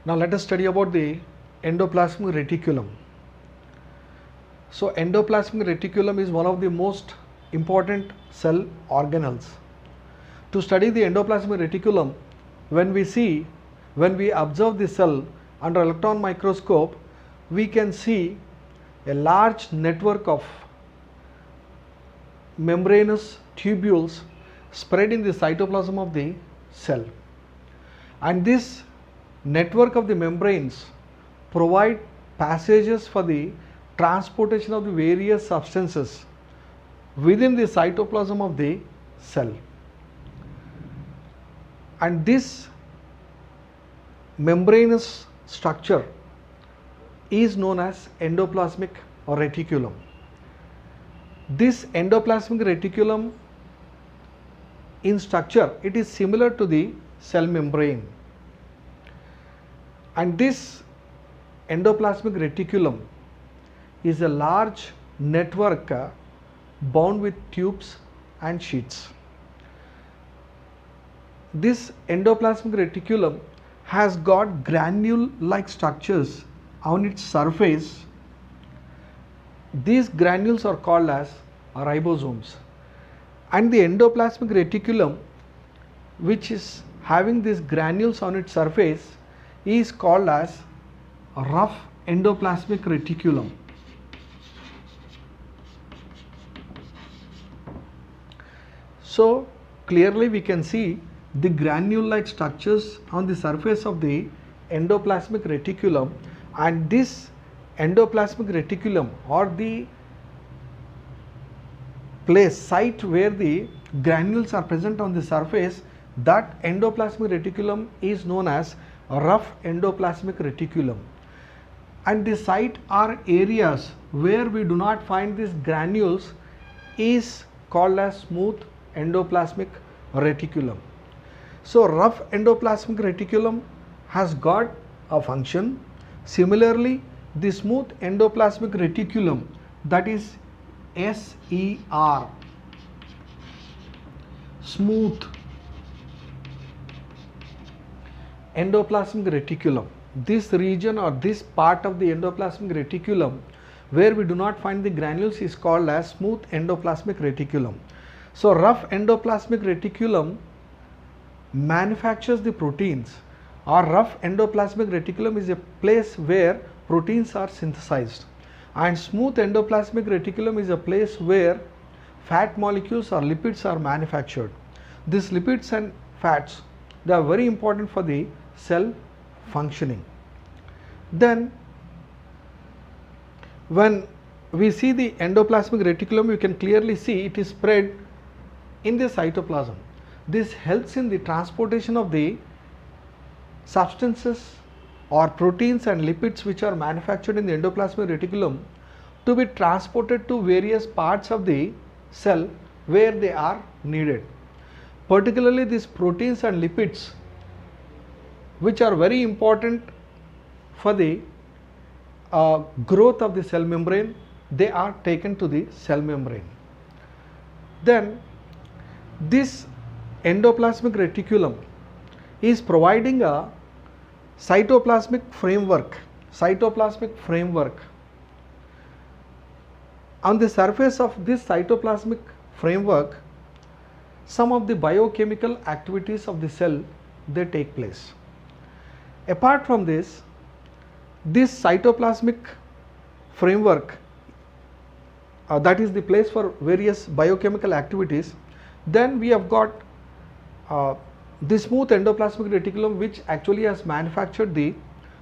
Now let us study about the endoplasmic reticulum. So endoplasmic reticulum is one of the most important cell organelles. To study the endoplasmic reticulum, when we observe the cell under electron microscope, we can see a large network of membranous tubules spread in the cytoplasm of the cell, and this network of the membranes provide passages for the transportation of the various substances within the cytoplasm of the cell, and this membranous structure is known as endoplasmic reticulum. This endoplasmic reticulum in structure, it is similar to the cell membrane, and this endoplasmic reticulum is a large network bound with tubes and sheets. This endoplasmic reticulum has got granule-like structures on its surface. These granules are called as ribosomes, and the endoplasmic reticulum, which is having these granules on its surface, is called as rough endoplasmic reticulum. So clearly we can see the granule-like structures on the surface of the endoplasmic reticulum, and this endoplasmic reticulum, or the site where the granules are present on the surface, that endoplasmic reticulum is known as rough endoplasmic reticulum, and the site or areas where we do not find these granules is called as smooth endoplasmic reticulum. So rough endoplasmic reticulum has got a function. Similarly, the smooth endoplasmic reticulum, that is SER, smooth endoplasmic reticulum, this region or this part of the endoplasmic reticulum where we do not find the granules is called as smooth endoplasmic reticulum. So rough endoplasmic reticulum manufactures the proteins, or rough endoplasmic reticulum is a place where proteins are synthesized, and smooth endoplasmic reticulum is a place where fat molecules or lipids are manufactured. These lipids and fats, they are very important for the cell functioning. Then when we see the endoplasmic reticulum, you can clearly see it is spread in the cytoplasm. This helps in the transportation of the substances or proteins and lipids which are manufactured in the endoplasmic reticulum to be transported to various parts of the cell where they are needed. Particularly these proteins and lipids, which are very important for the growth of the cell membrane, they are taken to the cell membrane. Then this endoplasmic reticulum is providing a cytoplasmic framework. On the surface of this cytoplasmic framework, some of the biochemical activities of the cell, they take place. Apart from this cytoplasmic framework, that is the place for various biochemical activities. Then we have got the smooth endoplasmic reticulum, which actually has manufactured the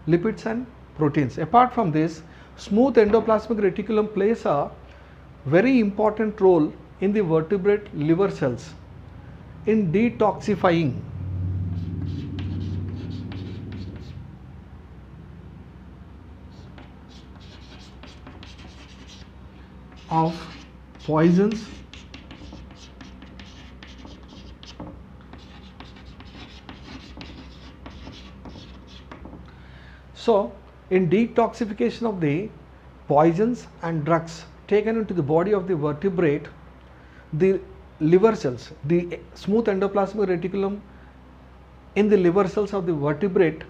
lipids and proteins. Apart from this, smooth endoplasmic reticulum plays a very important role in the vertebrate liver cells in detoxifying of poisons So, in detoxification of the poisons and drugs taken into the body of the vertebrate, the liver cells, the smooth endoplasmic reticulum in the liver cells of the vertebrate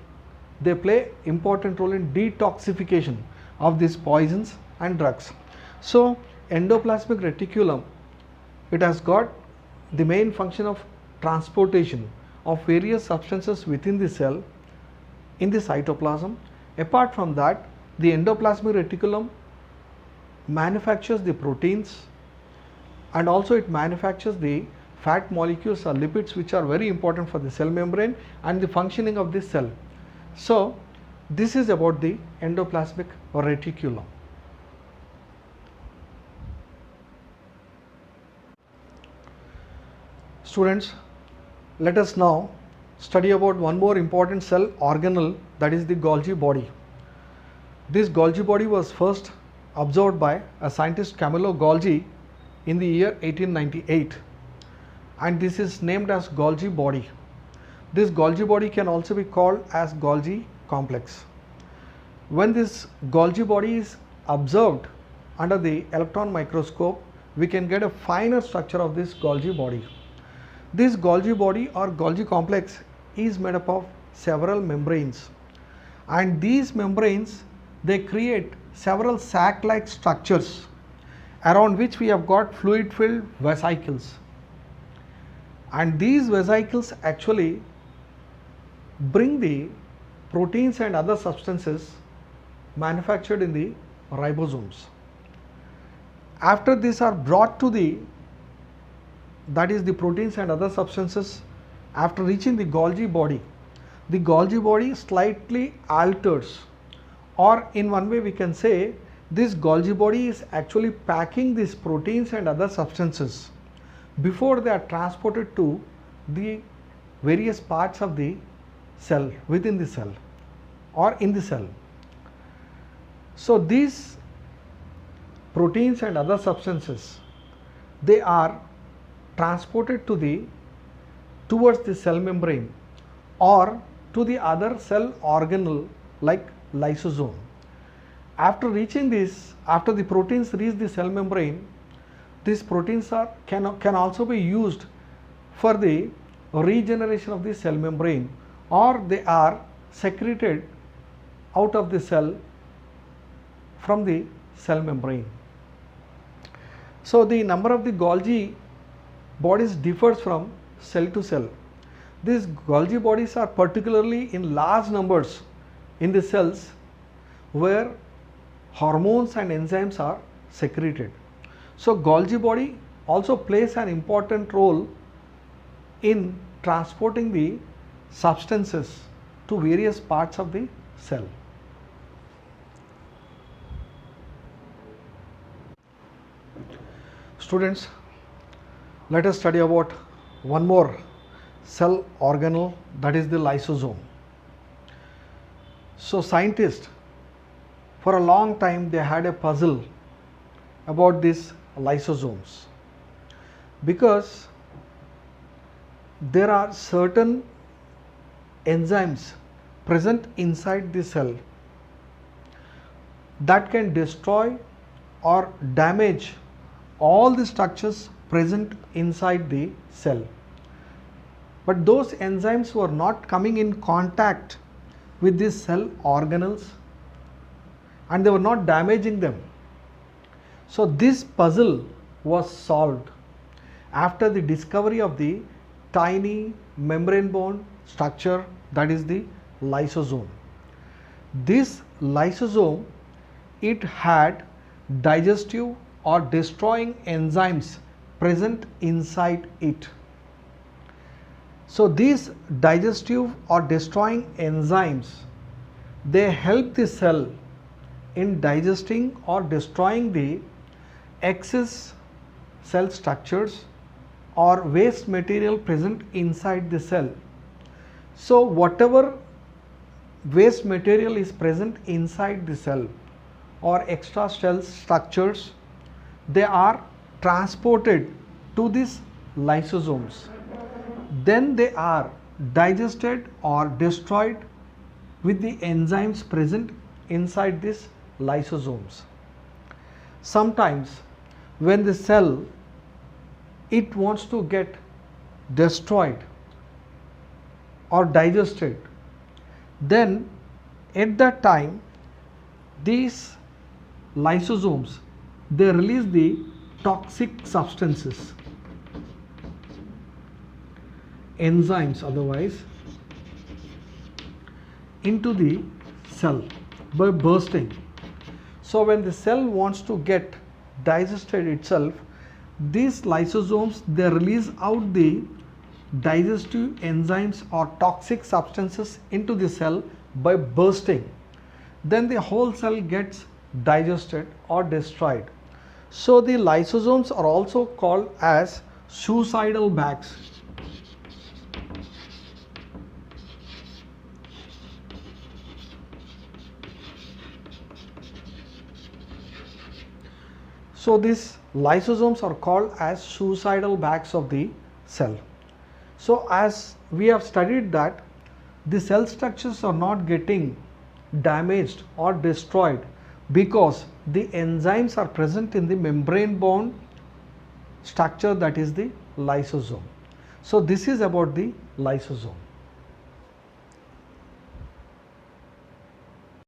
they play important role in detoxification of these poisons and drugs. So endoplasmic reticulum, it has got the main function of transportation of various substances within the cell in the cytoplasm. Apart from that, the endoplasmic reticulum manufactures the proteins, and also it manufactures the fat molecules or lipids, which are very important for the cell membrane and the functioning of this cell. So this is about the endoplasmic reticulum. Students, let us now study about one more important cell organelle, that is the Golgi body. This Golgi body was first observed by a scientist, Camillo Golgi, in the year 1898, and this is named as Golgi body. This Golgi body can also be called as Golgi complex. When this Golgi body is observed under the electron microscope, we can get a finer structure of this Golgi body. This Golgi body or Golgi complex is made up of several membranes, and these membranes, they create several sac-like structures around which we have got fluid-filled vesicles, and these vesicles actually bring the proteins and other substances manufactured in the ribosomes. After these are brought to the, that is the proteins and other substances, after reaching the Golgi body slightly alters, or in one way we can say this Golgi body is actually packing these proteins and other substances before they are transported to the various parts of the cell, within the cell or in the cell. So these proteins and other substances, they are transported towards the cell membrane or to the other cell organelle like lysosome. After reaching this, after the proteins reach the cell membrane, these proteins can also be used for the regeneration of the cell membrane, or they are secreted out of the cell from the cell membrane. So the number of the Golgi bodies differs from cell to cell. These Golgi bodies are particularly in large numbers in the cells where hormones and enzymes are secreted. So Golgi body also plays an important role in transporting the substances to various parts of the cell. Students, let us study about one more cell organelle, that is the lysosome. So scientists, for a long time they had a puzzle about these lysosomes, because there are certain enzymes present inside the cell that can destroy or damage all the structures present inside the cell. But those enzymes were not coming in contact with these cell organelles and they were not damaging them. So this puzzle was solved after the discovery of the tiny membrane-bound structure, that is the lysosome. This lysosome, it had digestive or destroying enzymes present inside it. So these digestive or destroying enzymes, they help the cell in digesting or destroying the excess cell structures or waste material present inside the cell. So whatever waste material is present inside the cell or extra cell structures, they are transported to these lysosomes. Then they are digested or destroyed with the enzymes present inside these lysosomes. Sometimes when the cell, it wants to get destroyed or digested, then At that time, these lysosomes, they release the toxic substances, enzymes otherwise, into the cell by bursting. So when the cell wants to get digested itself, these lysosomes, they release out the digestive enzymes or toxic substances into the cell by bursting. Then the whole cell gets digested or destroyed. So the lysosomes are also called as suicidal bags. So these lysosomes are called as suicidal bags of the cell. So as we have studied that the cell structures are not getting damaged or destroyed because the enzymes are present in the membrane bound structure, that is the lysosome. So this is about the lysosome.